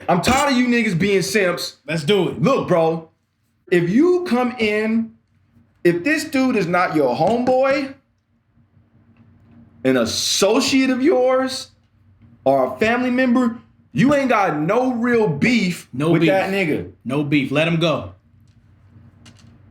I'm tired of you niggas being simps. Let's do it. Look, bro, if you come in, if this dude is not your homeboy, an associate of yours, or a family member, you ain't got no real beef with that nigga. No beef. Let him go.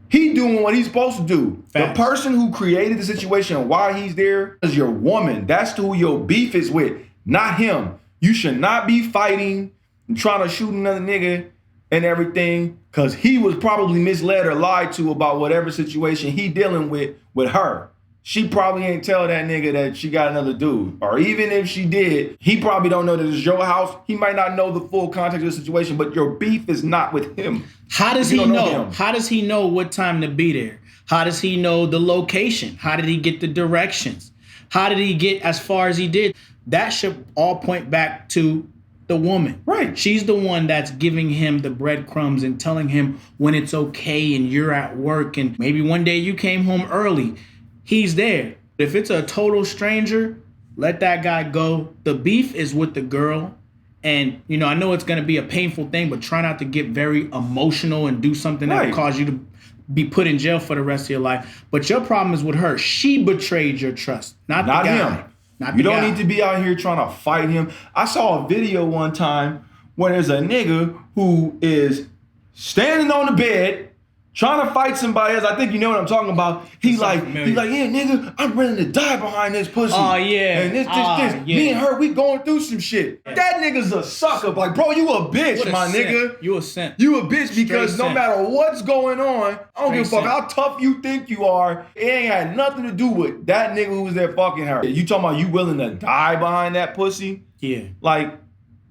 He doing what he's supposed to do. Facts. The person who created the situation, why he's there, is your woman. That's who your beef is with, not him. You should not be fighting and trying to shoot another nigga and everything, because he was probably misled or lied to about whatever situation he dealing with her. She probably ain't tell that nigga that she got another dude. Or even if she did, he probably don't know that it's your house. He might not know the full context of the situation, but your beef is not with him. How does he know? How does he know what time to be there? How does he know the location? How did he get the directions? How did he get as far as he did? That should all point back to the woman. Right. She's the one that's giving him the breadcrumbs and telling him when it's okay and you're at work and maybe one day you came home early. He's there. If it's a total stranger, let that guy go. The beef is with the girl. And, you know, I know it's going to be a painful thing, but try not to get very emotional and do something that will cause you to be put in jail for the rest of your life. But your problem is with her. She betrayed your trust, not the guy. Him. You don't need to be out here trying to fight him. I saw a video one time where there's a nigga who is standing on the bed trying to fight somebody else. I think you know what I'm talking about. He's like, yeah, nigga, I'm ready to die behind this pussy. Oh, yeah. And this. Yeah. Me and her, we going through some shit. Yeah. That nigga's a sucker. Like, bro, you a bitch, my nigga. You a simp. You a bitch because no matter what's going on, I don't give a fuck how tough you think you are. It ain't had nothing to do with that nigga who was there fucking her. You talking about you willing to die behind that pussy? Yeah. Like,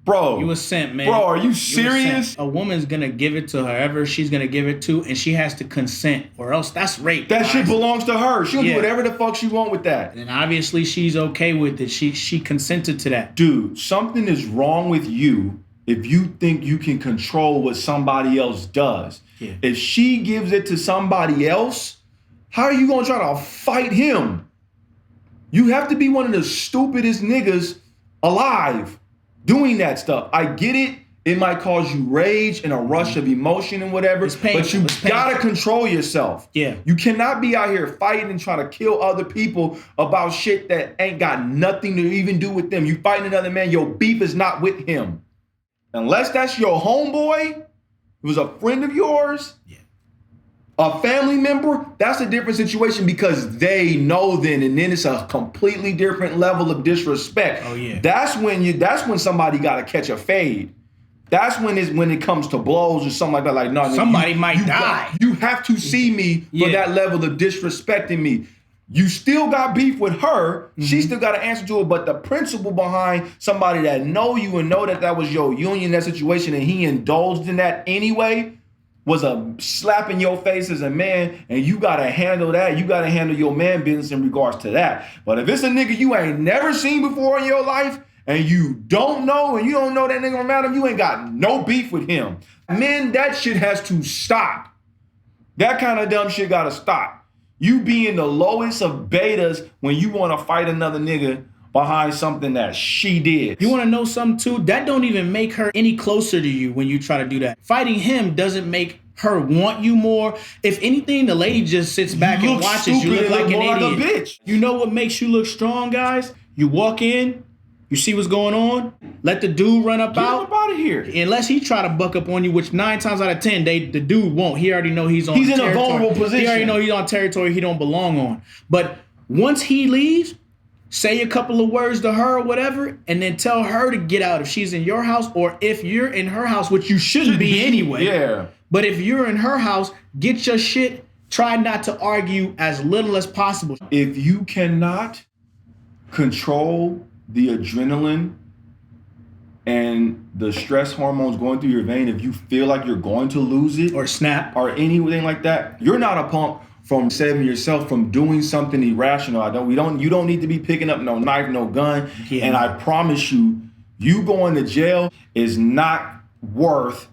bro. You a simp, man. Bro, are you serious? A woman's gonna give it to whoever she's gonna give it to, and she has to consent, or else that's rape. That shit belongs to her. She'll do whatever the fuck she want with that. And obviously she's okay with it. She consented to that. Dude, something is wrong with you if you think you can control what somebody else does. Yeah. If she gives it to somebody else, how are you gonna try to fight him? You have to be one of the stupidest niggas alive doing that stuff. I get it. It might cause you rage and a rush of emotion and whatever, but you gotta control yourself. Yeah. You cannot be out here fighting and trying to kill other people about shit that ain't got nothing to even do with them. You fighting another man, your beef is not with him. Unless that's your homeboy, who's a friend of yours, a family member, that's a different situation because they know then, and then it's a completely different level of disrespect. Oh yeah. That's when somebody gotta catch a fade. That's when it comes to blows or something like that. Like, no, somebody might die. You have to see me for that level of disrespecting me. You still got beef with her. Mm-hmm. She still got to answer to it. But the principle behind somebody that know you and know that was your union, that situation, and he indulged in that anyway, was a slap in your face as a man, and you gotta handle that. You gotta handle your man business in regards to that. But if it's a nigga you ain't never seen before in your life, and you don't know, and you don't know that nigga from Adam, you ain't got no beef with him. Men, that shit has to stop. That kind of dumb shit gotta stop. You being the lowest of betas when you wanna fight another nigga behind something that she did. You want to know something too? That don't even make her any closer to you when you try to do that. Fighting him doesn't make her want you more. If anything, the lady just sits back and watches you look like an idiot. Like a bitch. You know what makes you look strong, guys? You walk in, you see what's going on, let the dude run up out. Get him out of here. Unless he try to buck up on you, which 9 times out of 10, the dude won't. He already know he's on He's in territory. a vulnerable position. He already know he's on territory he don't belong on. But once he leaves, say a couple of words to her or whatever, and then tell her to get out if she's in your house, or if you're in her house, which you shouldn't be anyway. Yeah. But if you're in her house, get your shit. Try not to argue as little as possible. If you cannot control the adrenaline and the stress hormones going through your vein, if you feel like you're going to lose it or snap or anything like that, you're not a punk from saving yourself from doing something irrational. You don't need to be picking up no knife, no gun. Yeah. And I promise you, you going to jail is not worth,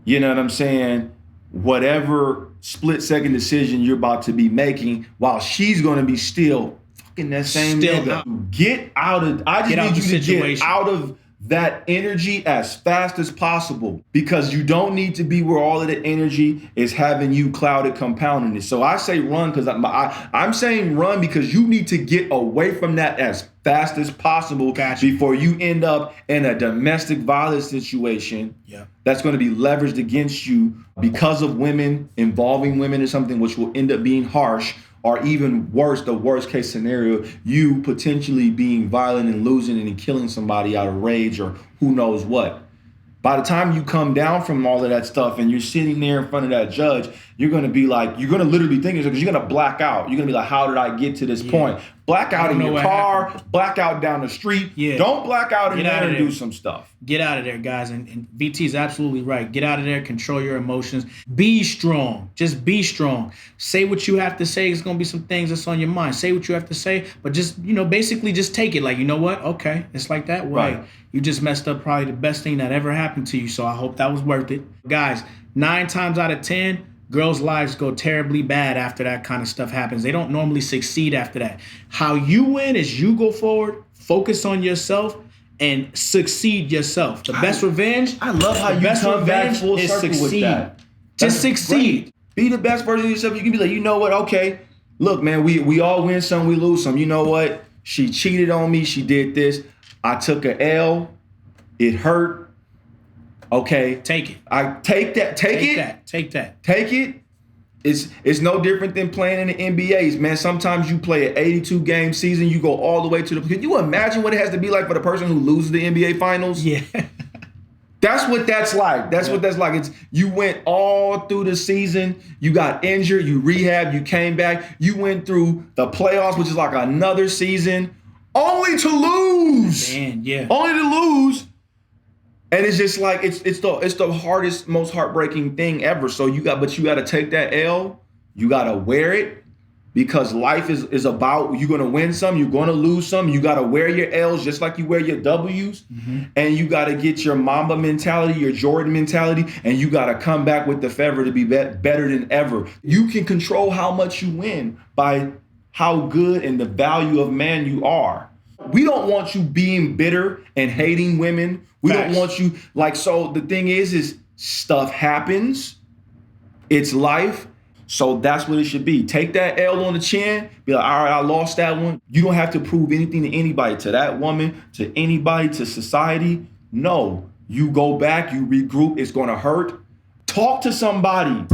you know what I'm saying, whatever split-second decision you're about to be making while she's going to be still fucking that same nigga. Get out of, I just need you to get out of that energy as fast as possible, because you don't need to be where all of the energy is having you clouded, compounding it. So I say run because I'm saying run because you need to get away from that as fast as possible before you end up in a domestic violence situation that's going to be leveraged against you because of women, involving women or something, which will end up being harsh. Or even worse, the worst case scenario, you potentially being violent and losing and killing somebody out of rage or who knows what. By the time you come down from all of that stuff and you're sitting there in front of that judge, you're going to be like, you're going to literally be thinking, because you're going to black out. You're going to be like, how did I get to this point? Black out in your car, black out down the street. Don't black out in there and do some stuff. Get out of there, guys. And VT is absolutely right. Get out of there. Control your emotions. Be strong. Just be strong. Say what you have to say. It's going to be some things that's on your mind. Say what you have to say, but just, basically just take it. Like, you know what? Okay, it's like that. Right. You just messed up probably the best thing that ever happened to you. So I hope that was worth it. Guys, 9 times out of 10, girls' lives go terribly bad after that kind of stuff happens. They don't normally succeed after that. How you win is you go forward, focus on yourself, and succeed yourself. The best revenge. I love how you come back full circle with that. Just succeed. Great. Be the best version of yourself. You can be like, you know what? Okay, look, man, we all win some, we lose some. You know what? She cheated on me. She did this. I took a L. It hurt. Okay. Take it. I take that. Take it. It's no different than playing in the NBAs, man. Sometimes you play an 82-game season, you go all the way to the. Can you imagine what it has to be like for the person who loses the NBA Finals? Yeah. That's what that's like. That's what that's like. It's you went all through the season. You got injured. You rehabbed. You came back. You went through the playoffs, which is like another season, only to lose. Man, yeah. Only to lose. And it's just like it's the hardest, most heartbreaking thing ever. So you got to take that L. You got to wear it, because life is about, you're gonna win some, you're gonna lose some. You got to wear your L's just like you wear your W's, and you got to get your Mamba mentality, your Jordan mentality, and you got to come back with the feather to be better than ever. You can control how much you win by how good and the value of man you are. We don't want you being bitter and hating women. We don't want you so the thing is stuff happens. It's life. So that's what it should be. Take that L on the chin. Be like, all right, I lost that one. You don't have to prove anything to anybody, to that woman, to anybody, to society. No, you go back, you regroup. It's going to hurt. Talk to somebody.